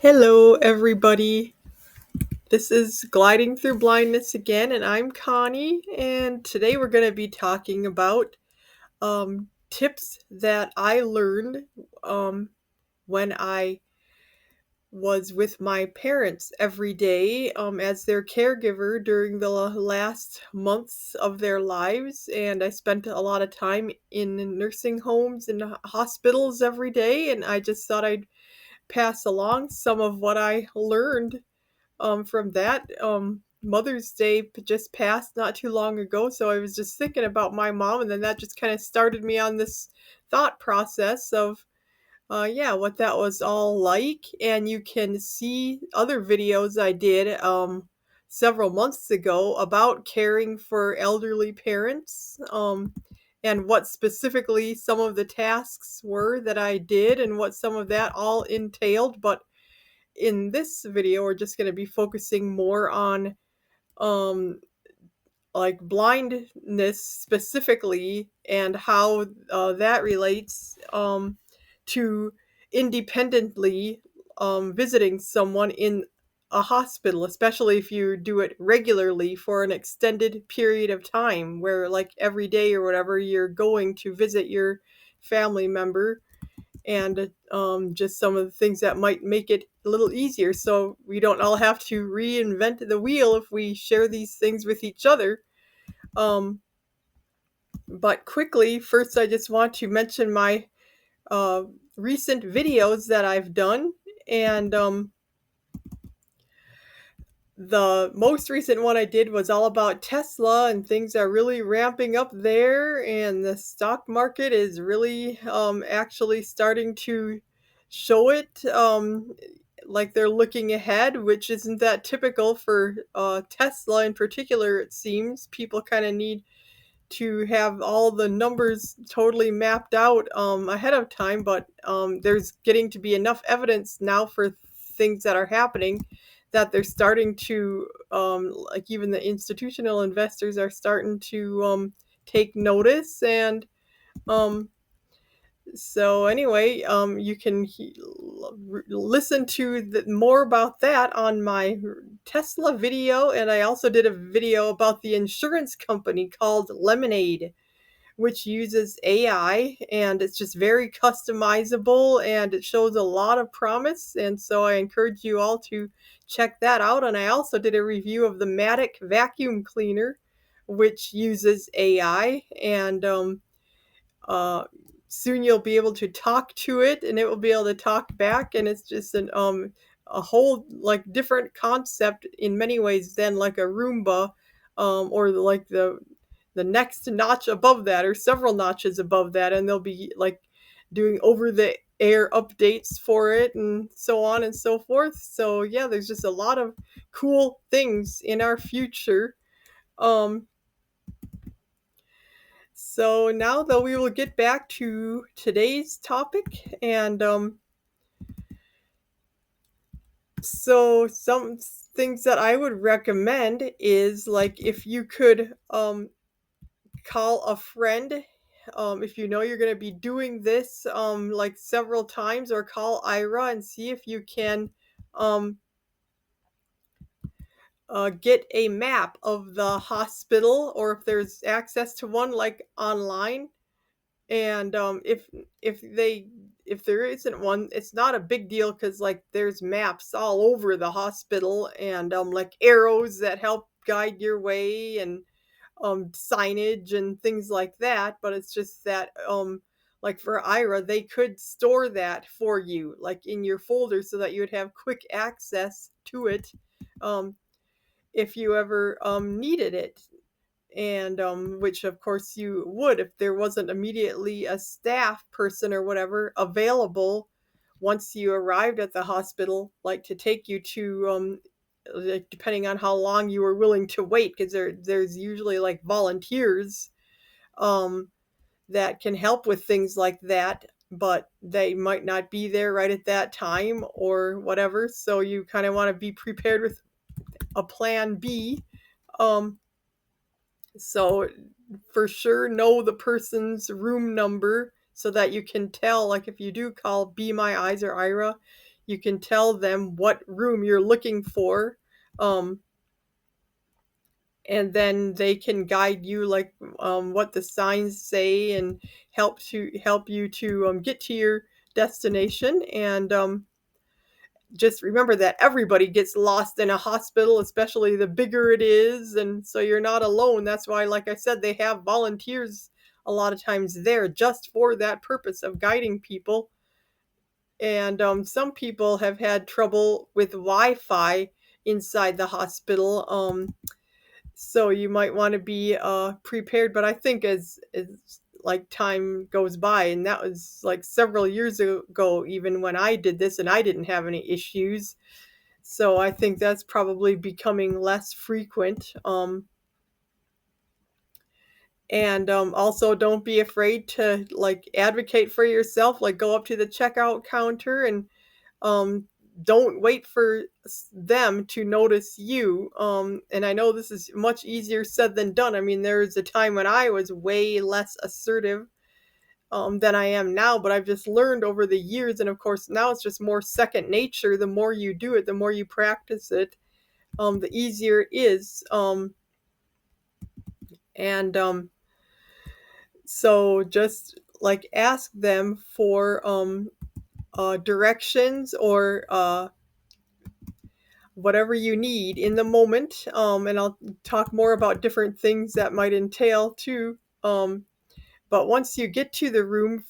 Hello, everybody. This is Gliding Through Blindness again, and I'm Connie. And today we're going to be talking about tips that I learned when I was with my parents every day as their caregiver during the last months of their lives. And I spent a lot of time in nursing homes and hospitals every day, and I just thought I'd pass along some of what I learned from that. Mother's Day just passed not too long ago, so I was just thinking about my mom, and then that just kind of started me on this thought process of, yeah, what that was all like. And you can see other videos I did several months ago about caring for elderly parents. And what specifically some of the tasks were that I did and what some of that all entailed. But in this video, we're just going to be focusing more on um, like blindness specifically and how that relates to independently visiting someone in a hospital, especially if you do it regularly for an extended period of time, where like every day or whatever you're going to visit your family member, and just some of the things that might make it a little easier so we don't all have to reinvent the wheel if we share these things with each other. Um, but quickly, first, I just want to mention my uh, recent videos that I've done. And the most recent one I did was all about Tesla, and things are really ramping up there, and the stock market is really actually starting to show it. Like they're looking ahead, which isn't that typical for Tesla in particular, it seems. People kind of need to have all the numbers totally mapped out ahead of time, but there's getting to be enough evidence now for things that are happening that they're starting to, like even the institutional investors are starting to take notice. And um, so anyway, you can listen to more about that on my Tesla video, and I also did a video about the insurance company called Lemonade, which uses AI, and it's just very customizable and it shows a lot of promise. And so I encourage you all to check that out. And I also did a review of the Matic vacuum cleaner, which uses AI, and uh, soon you'll be able to talk to it and it will be able to talk back. And it's just a whole like different concept in many ways than like a Roomba, or like the next notch above that or several notches above that, and they'll be like doing over the air updates for it and so on and so forth. So yeah, there's just a lot of cool things in our future. um so now though, we will get back to today's topic. And so some things that I would recommend is, like, if you could call a friend, if you know you're going to be doing this like several times, or call Ira and see if you can um, get a map of the hospital, or if there's access to one like online. And if there isn't one, it's not a big deal, because like there's maps all over the hospital, and like arrows that help guide your way, and signage and things like that. But it's just that like for Ira, they could store that for you like in your folder, so that you would have quick access to it um if you ever needed it. And which of course you would if there wasn't immediately a staff person or whatever available once you arrived at the hospital, like to take you to like, depending on how long you were willing to wait, because there's usually like volunteers um that can help with things like that, but they might not be there right at that time or whatever. So you kind of want to be prepared with a plan B. um so for sure, know the person's room number so that you can tell, like if you do call Be My Eyes or Ira, you can tell them what room you're looking for. Um, and then they can guide you like what the signs say and help you to get to your destination. And just remember that everybody gets lost in a hospital, especially the bigger it is, and so you're not alone. That's why, like I said, they have volunteers a lot of times there just for that purpose of guiding people. And some people have had trouble with Wi-Fi inside the hospital. So you might want to be prepared. But I think as like time goes by, and that was like several years ago, even when I did this, and I didn't have any issues. So I think that's probably becoming less frequent. And also, don't be afraid to like advocate for yourself. Like go up to the checkout counter and um, don't wait for them to notice you. And I know this is much easier said than done. I mean, there was a time when I was way less assertive than I am now, but I've just learned over the years. And of course, now it's just more second nature. The more you do it, the more you practice it, the easier it is. And So just like ask them for directions or whatever you need in the moment. And I'll talk more about different things that might entail too. But once you get to the room,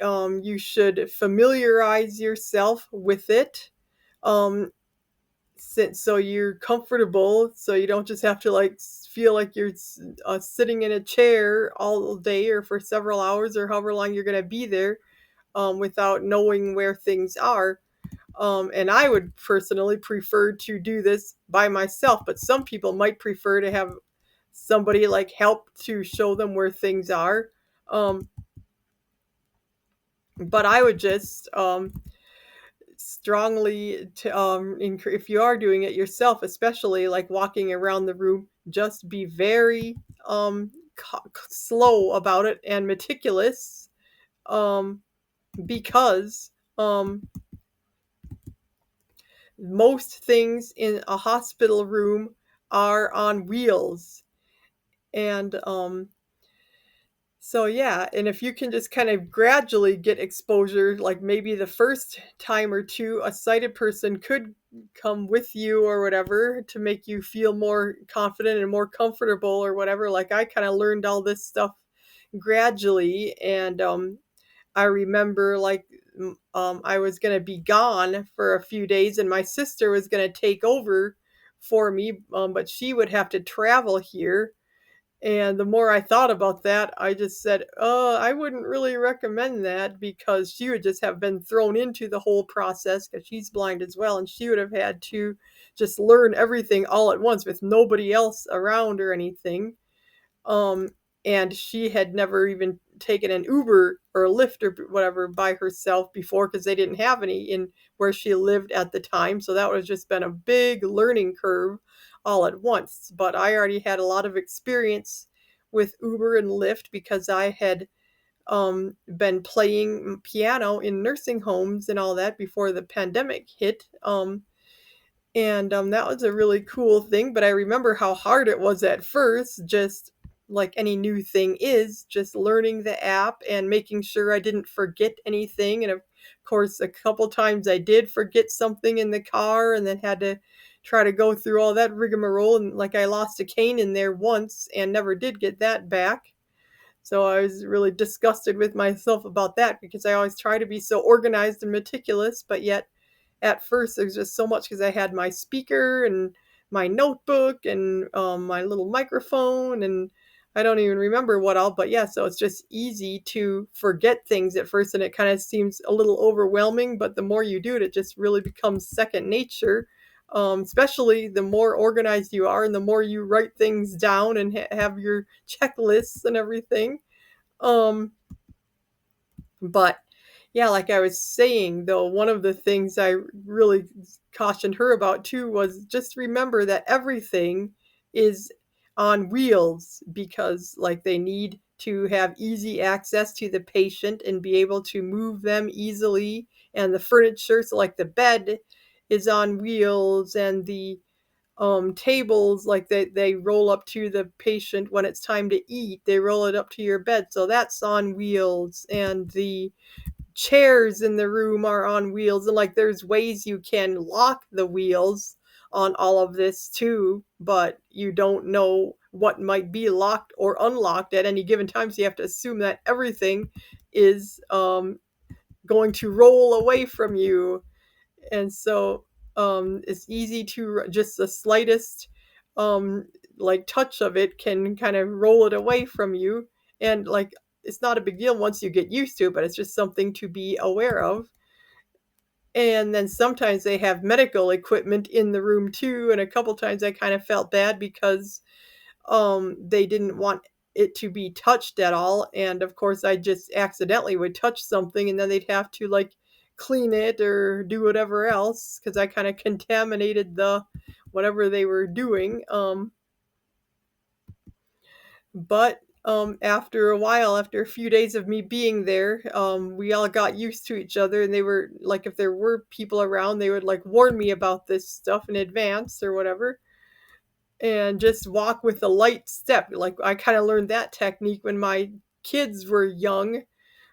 you should familiarize yourself with it. Um, so you're comfortable, so you don't just have to like feel like you're sitting in a chair all day or for several hours or however long you're going to be there without knowing where things are. And I would personally prefer to do this by myself, but some people might prefer to have somebody like help to show them where things are. Um, but I would just strongly to if you are doing it yourself, especially like walking around the room, just be very slow about it and meticulous, um, because most things in a hospital room are on wheels. And so yeah, and if you can just kind of gradually get exposure, like maybe the first time or two, a sighted person could come with you or whatever to make you feel more confident and more comfortable or whatever. Like I kind of learned all this stuff gradually. And I remember like I was going to be gone for a few days and my sister was going to take over for me, but she would have to travel here. And the more I thought about that, I just said, I wouldn't really recommend that because she would just have been thrown into the whole process because she's blind as well. And she would have had to just learn everything all at once with nobody else around or anything. Um, and she had never even taken an Uber or a Lyft or whatever by herself before because they didn't have any in where she lived at the time. So that would have just been a big learning curve all at once. But I already had a lot of experience with Uber and Lyft because I had been playing piano in nursing homes and all that before the pandemic hit. And that was a really cool thing, but I remember how hard it was at first, just like any new thing is, just learning the app and making sure I didn't forget anything. And of course, a couple times I did forget something in the car and then had to try to go through all that rigmarole. And like I lost a cane in there once and never did get that back. So I was really disgusted with myself about that because I always try to be so organized and meticulous, but yet at first there's just so much because I had my speaker and my notebook and my little microphone and I don't even remember what all, but yeah, so it's just easy to forget things at first and it kind of seems a little overwhelming, but the more you do it, it just really becomes second nature. Especially the more organized you are and the more you write things down and have your checklists and everything. Um, but yeah, like I was saying, though, one of the things I really cautioned her about too was just remember that everything is on wheels because, like, they need to have easy access to the patient and be able to move them easily and the furniture, so like the bed is on wheels, and the tables, like they roll up to the patient when it's time to eat, they roll it up to your bed, so that's on wheels, and the chairs in the room are on wheels, and like there's ways you can lock the wheels on all of this too, but you don't know what might be locked or unlocked at any given time, so you have to assume that everything is going to roll away from you. And so it's easy to just the slightest um like touch of it can kind of roll it away from you, and like it's not a big deal once you get used to it, but it's just something to be aware of. And then sometimes they have medical equipment in the room too, and a couple times I kind of felt bad because they didn't want it to be touched at all, and of course I just accidentally would touch something, and then they'd have to like clean it or do whatever else because I kind of contaminated the whatever they were doing. But after a while, after a few days of me being there, we all got used to each other, and they were like, if there were people around, they would like warn me about this stuff in advance or whatever, and just walk with a light step. Like I kind of learned that technique when my kids were young,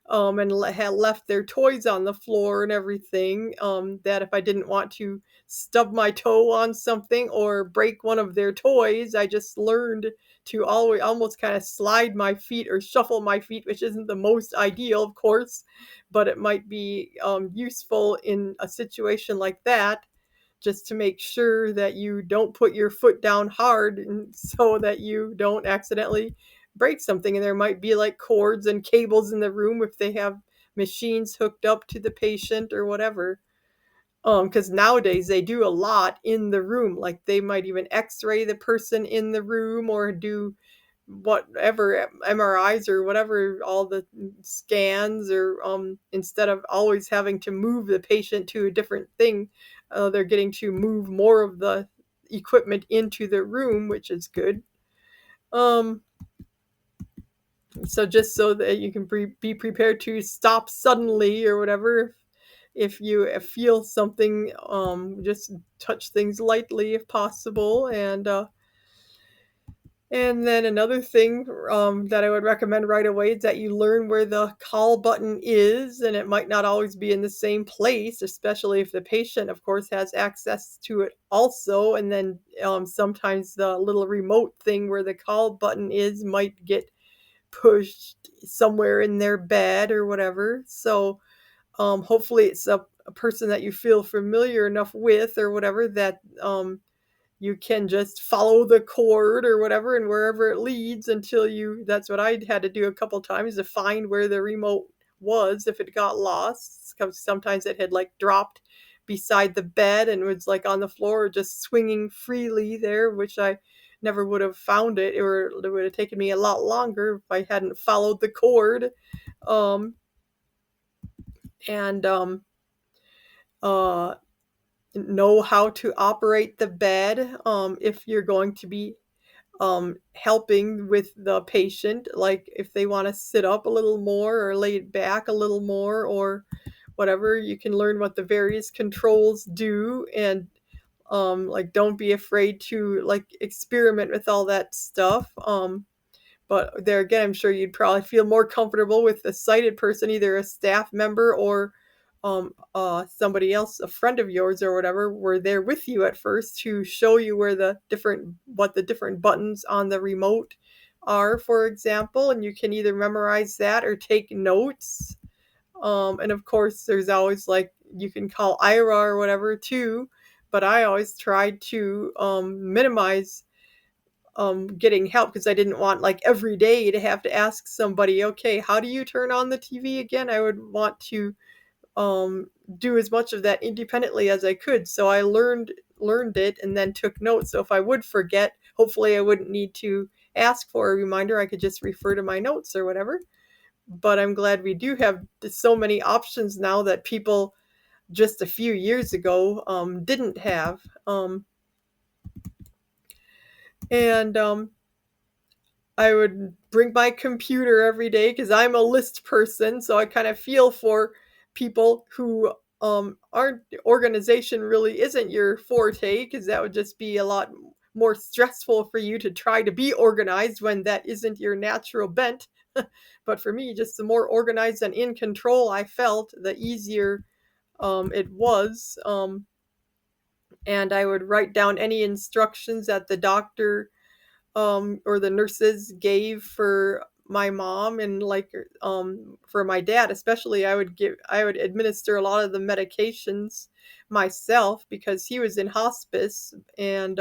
and had left their toys on the floor and everything. That if I didn't want to stub my toe on something or break one of their toys, I just learned to always almost kind of slide my feet or shuffle my feet, which isn't the most ideal, of course, but it might be useful in a situation like that, just to make sure that you don't put your foot down hard and so that you don't accidentally break something. And there might be like cords and cables in the room if they have machines hooked up to the patient or whatever. Because nowadays they do a lot in the room. Like they might even x-ray the person in the room or do whatever MRIs or whatever, all the scans, or instead of always having to move the patient to a different thing, they're getting to move more of the equipment into the room, which is good. Um, so just so that you can be prepared to stop suddenly or whatever. If you feel something, just touch things lightly if possible. And then another thing that I would recommend right away is that you learn where the call button is, and it might not always be in the same place, especially if the patient, of course, has access to it also. And then sometimes the little remote thing where the call button is might get pushed somewhere in their bed or whatever. So hopefully it's a person that you feel familiar enough with or whatever that you can just follow the cord or whatever and wherever it leads until you, that's what I had to do a couple times, to find where the remote was if it got lost, because sometimes it had like dropped beside the bed and was like on the floor just swinging freely there, which I never would have found it, or it would have taken me a lot longer if I hadn't followed the cord. um and uh know how to operate the bed if you're going to be helping with the patient, like if they want to sit up a little more or lay back a little more or whatever. You can learn what the various controls do, and like don't be afraid to like experiment with all that stuff. But there again, I'm sure you'd probably feel more comfortable with a sighted person, either a staff member or somebody else, a friend of yours or whatever, were there with you at first to show you where the different, what the different buttons on the remote are, for example, and you can either memorize that or take notes. And of course, there's always like you can call Ira or whatever too, but I always tried to minimize getting help because I didn't want like every day to have to ask somebody, okay, how do you turn on the TV again? I would want to do as much of that independently as I could. So I learned it and then took notes. So if I would forget, hopefully I wouldn't need to ask for a reminder. I could just refer to my notes or whatever. But I'm glad we do have so many options now that people just a few years ago didn't have. And I would bring my computer every day because I'm a list person. So I kind of feel for people who our organization really isn't your forte, because that would just be a lot more stressful for you to try to be organized when that isn't your natural bent. But for me, just the more organized and in control I felt, the easier it was. And I would write down any instructions that the doctor or the nurses gave for my mom, and like for my dad especially. I would administer a lot of the medications myself, because he was in hospice. And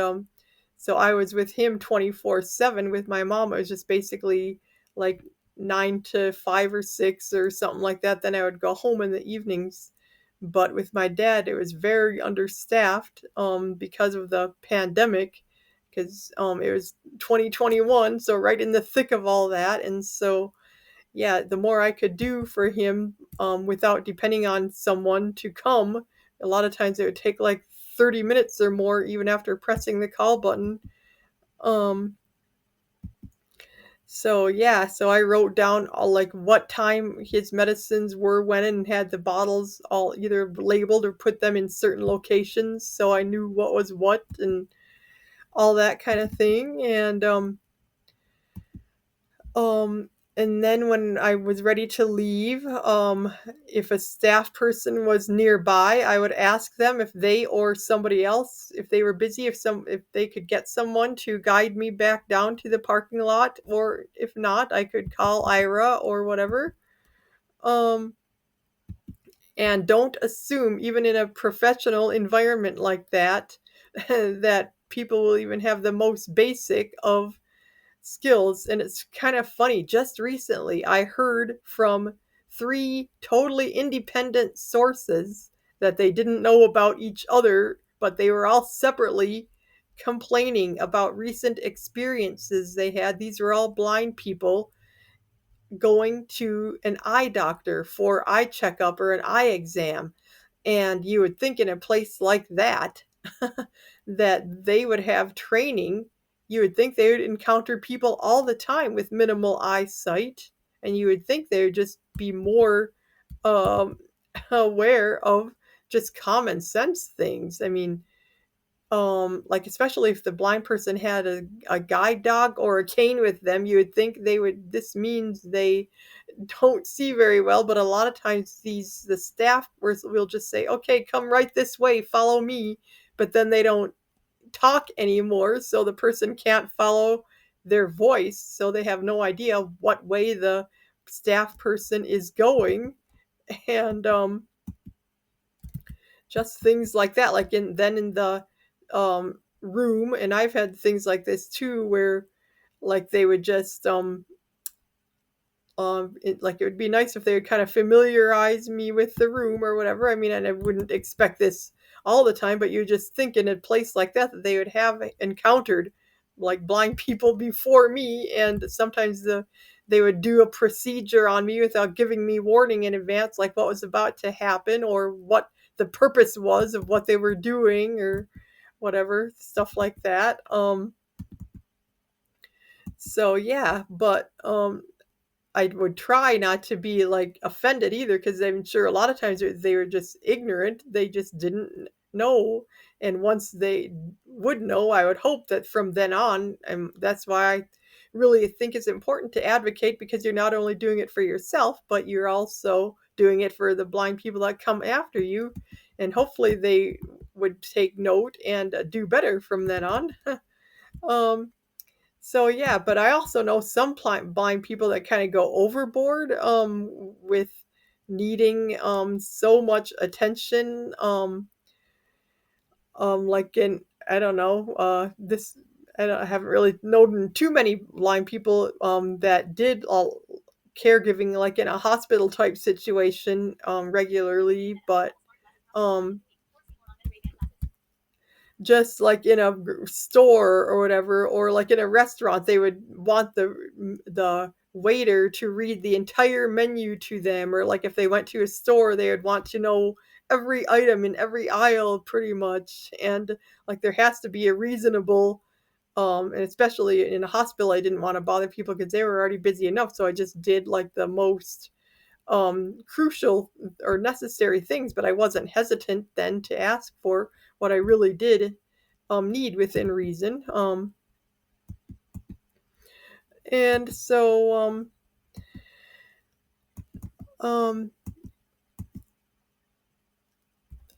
so I was with him 24/7. With my mom, it was just basically like 9 to 5 or 6 or something like that. Then I would go home in the evenings. But with my dad, it was very understaffed because of the pandemic, because it was 2021, so right in the thick of all that. And so, yeah, the more I could do for him without depending on someone to come, a lot of times it would take like 30 minutes or more, even after pressing the call button. Um, so yeah, so I wrote down all like what time his medicines were when, and had the bottles all either labeled or put them in certain locations, so I knew what was what and all that kind of thing. Um, and then when I was ready to leave, if a staff person was nearby, I would ask them if they or somebody else, if they were busy, if they could get someone to guide me back down to the parking lot, or if not, I could call Ira or whatever. Um, and don't assume, even in a professional environment like that, that people will even have the most basic of skills. And it's kind of funny. Just recently, I heard from three totally independent sources that they didn't know about each other, but they were all separately complaining about recent experiences they had. These were all blind people going to an eye doctor for eye checkup or an eye exam. And you would think in a place like that that they would have training. You would think they would encounter people all the time with minimal eyesight, and you would think they would just be more um, aware of just common sense things. I mean, like especially if the blind person had a guide dog or a cane with them, you would think they would. This means they don't see very well, but a lot of times the staff will just say, "Okay, come right this way, follow me," but then they don't talk anymore, so the person can't follow their voice, so they have no idea what way the staff person is going. And just things like that, like in the room. And I've had things like this too, where like they would just it would be nice if they would kind of familiarize me with the room or whatever. I mean, and I wouldn't expect this all the time, but you just think in a place like that they would have encountered like blind people before me, and sometimes they would do a procedure on me without giving me warning in advance, like what was about to happen or what the purpose was of what they were doing or whatever, stuff like that. So yeah, but I would try not to be like offended either, because I'm sure a lot of times they were just ignorant. They just didn't know. And once they would know, I would hope that from then on, and that's why I really think it's important to advocate, because you're not only doing it for yourself, but you're also doing it for the blind people that come after you. And hopefully they would take note and do better from then on. um, so yeah, but I also know some blind people that kind of go overboard with needing so much attention, like in, I don't know, this I haven't really known too many blind people that did all caregiving like in a hospital type situation regularly, but um just like in a store or whatever, or like in a restaurant, they would want the waiter to read the entire menu to them, or like if they went to a store, they would want to know every item in every aisle pretty much. And like there has to be a reasonable and especially in a hospital, I didn't want to bother people because they were already busy enough, so I just did like the most crucial or necessary things, but I wasn't hesitant then to ask for what I really did need within reason. And so um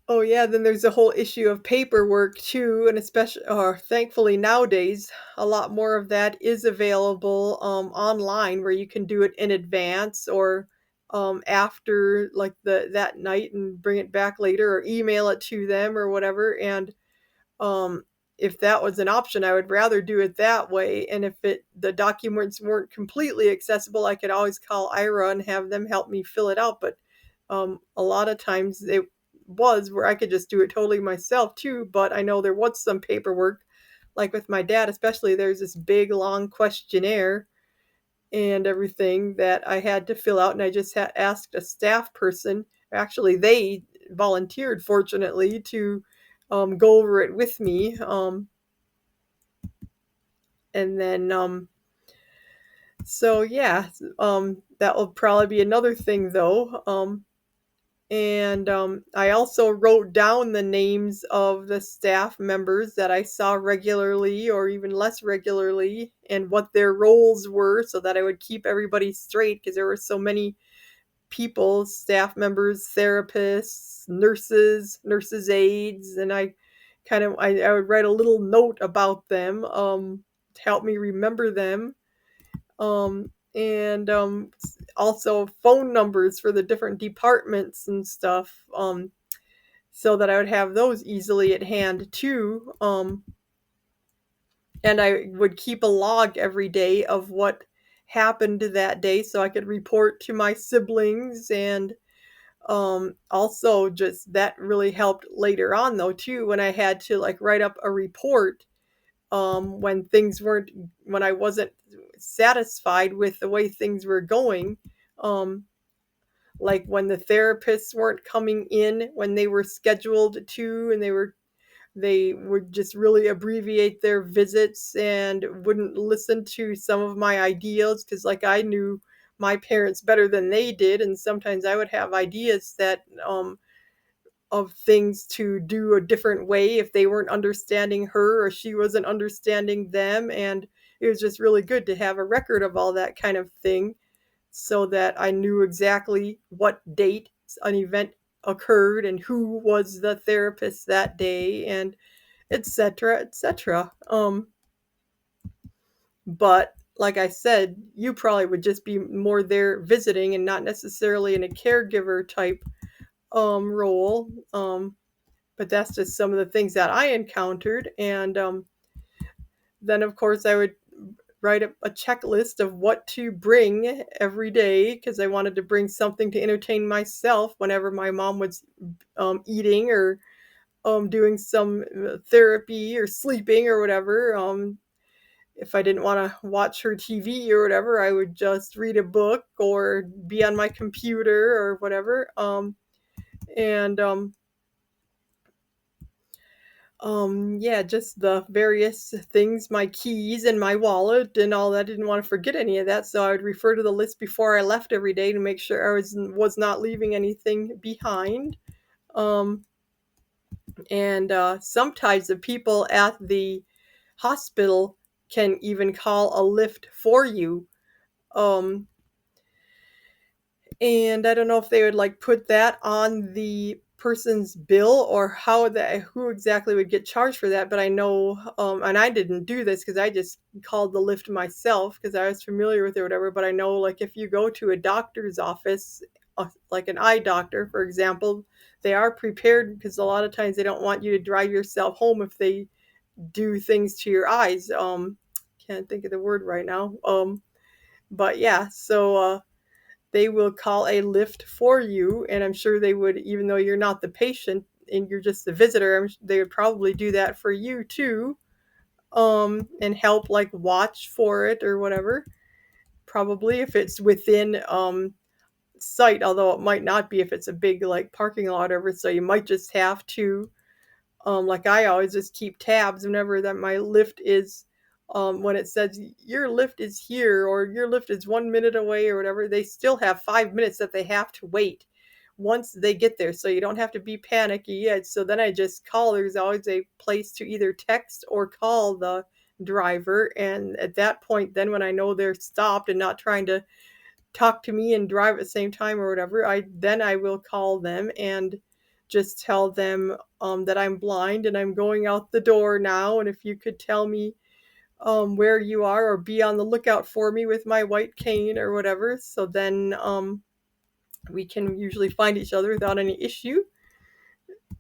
Oh yeah, then there's a whole issue of paperwork too, and especially, or thankfully nowadays, a lot more of that is available online, where you can do it in advance or after like the that night and bring it back later or email it to them or whatever. And um, if that was an option, I would rather do it that way. And if the documents weren't completely accessible, I could always call Ira and have them help me fill it out. But a lot of times it was where I could just do it totally myself too. But I know there was some paperwork, like with my dad, especially. There's this big long questionnaire and everything that I had to fill out, and I just asked a staff person. Actually, they volunteered, fortunately, to go over it with me. And then, so yeah, that will probably be another thing though. And I also wrote down the names of the staff members that I saw regularly or even less regularly and what their roles were so that I would keep everybody straight because there were so many people, staff members, therapists, nurses aides, and I would write a little note about them to help me remember them. And Also phone numbers for the different departments and stuff, so that I would have those easily at hand too. And I would keep a log every day of what happened that day so I could report to my siblings. And also just that really helped later on though too, when I had to like write up a report when things weren't when I wasn't satisfied with the way things were going. um like when the therapists weren't coming in when they were scheduled to, and they would just really abbreviate their visits and wouldn't listen to some of my ideas, because like I knew my parents better than they did, and sometimes I would have ideas that of things to do a different way if they weren't understanding her or she wasn't understanding them. And it was just really good to have a record of all that kind of thing so that I knew exactly what date an event occurred and who was the therapist that day, and etc etc. But like I said, you probably would just be more there visiting and not necessarily in a caregiver type role. But that's just some of the things that I encountered. And then, of course, I would write a checklist of what to bring every day because I wanted to bring something to entertain myself whenever my mom was eating or doing some therapy or sleeping or whatever. If I didn't want to watch her TV or whatever, I would just read a book or be on my computer or whatever. And Yeah, just the various things, my keys and my wallet and all that. I didn't want to forget any of that, so I would refer to the list before I left every day to make sure I was not leaving anything behind. Um, and Sometimes the people at the hospital can even call a lift for you. Um, and I don't know if they would like put that on the person's bill or who exactly would get charged for that. But I know, and I didn't do this because I just called the lift myself because I was familiar with it or whatever. But I know, like, if you go to a doctor's office, like an eye doctor, for example, they are prepared because a lot of times they don't want you to drive yourself home if they do things to your eyes. Can't think of the word right now. But yeah, so they will call a lift for you, and I'm sure they would, even though you're not the patient and you're just the visitor, they would probably do that for you too, and help like watch for it or whatever, probably if it's within sight, although it might not be if it's a big like parking lot or whatever, so you might just have to like I always just keep tabs whenever that my lift is when it says your lift is here or your lift is 1 minute away or whatever, they still have 5 minutes that they have to wait once they get there. So you don't have to be panicky yet. So then I just call. There's always a place to either text or call the driver. And at that point, then when I know they're stopped and not trying to talk to me and drive at the same time or whatever, I will call them and just tell them that I'm blind and I'm going out the door now. And if you could tell me where you are or be on the lookout for me with my white cane or whatever. So then we can usually find each other without any issue.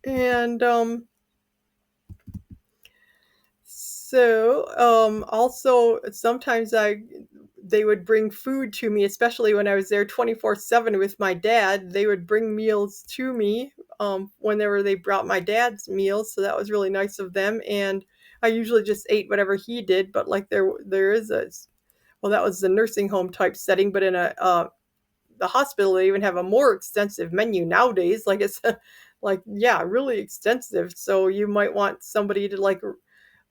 And also sometimes they would bring food to me, especially when I was there 24/7 with my dad. They would bring meals to me whenever they brought my dad's meals, so that was really nice of them. And I usually just ate whatever he did, but like there is a well, that was the nursing home type setting, but in a the hospital they even have a more extensive menu nowadays. Like it's like yeah, really extensive. So you might want somebody to like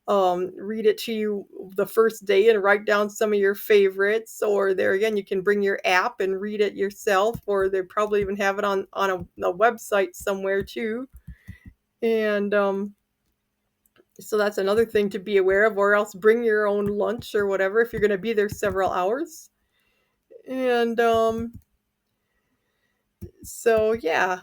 read it to you the first day and write down some of your favorites. Or there again, you can bring your app and read it yourself, or they probably even have it on a website somewhere too. And so that's another thing to be aware of, or else bring your own lunch or whatever if you're going to be there several hours. And so yeah,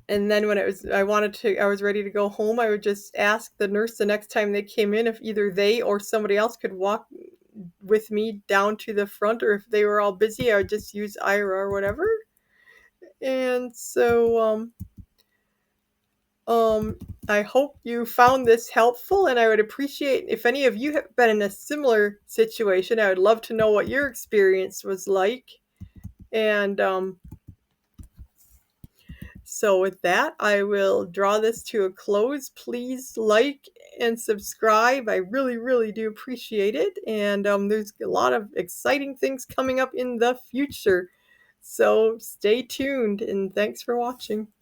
and then when I was ready to go home, I would just ask the nurse the next time they came in if either they or somebody else could walk with me down to the front, or if they were all busy, I would just use Ira or whatever. And so um I hope you found this helpful, and I would appreciate if any of you have been in a similar situation. I would love to know what your experience was like. And so with that, I will draw this to a close. Please like and subscribe. I really, really do appreciate it. And there's a lot of exciting things coming up in the future. So stay tuned and thanks for watching.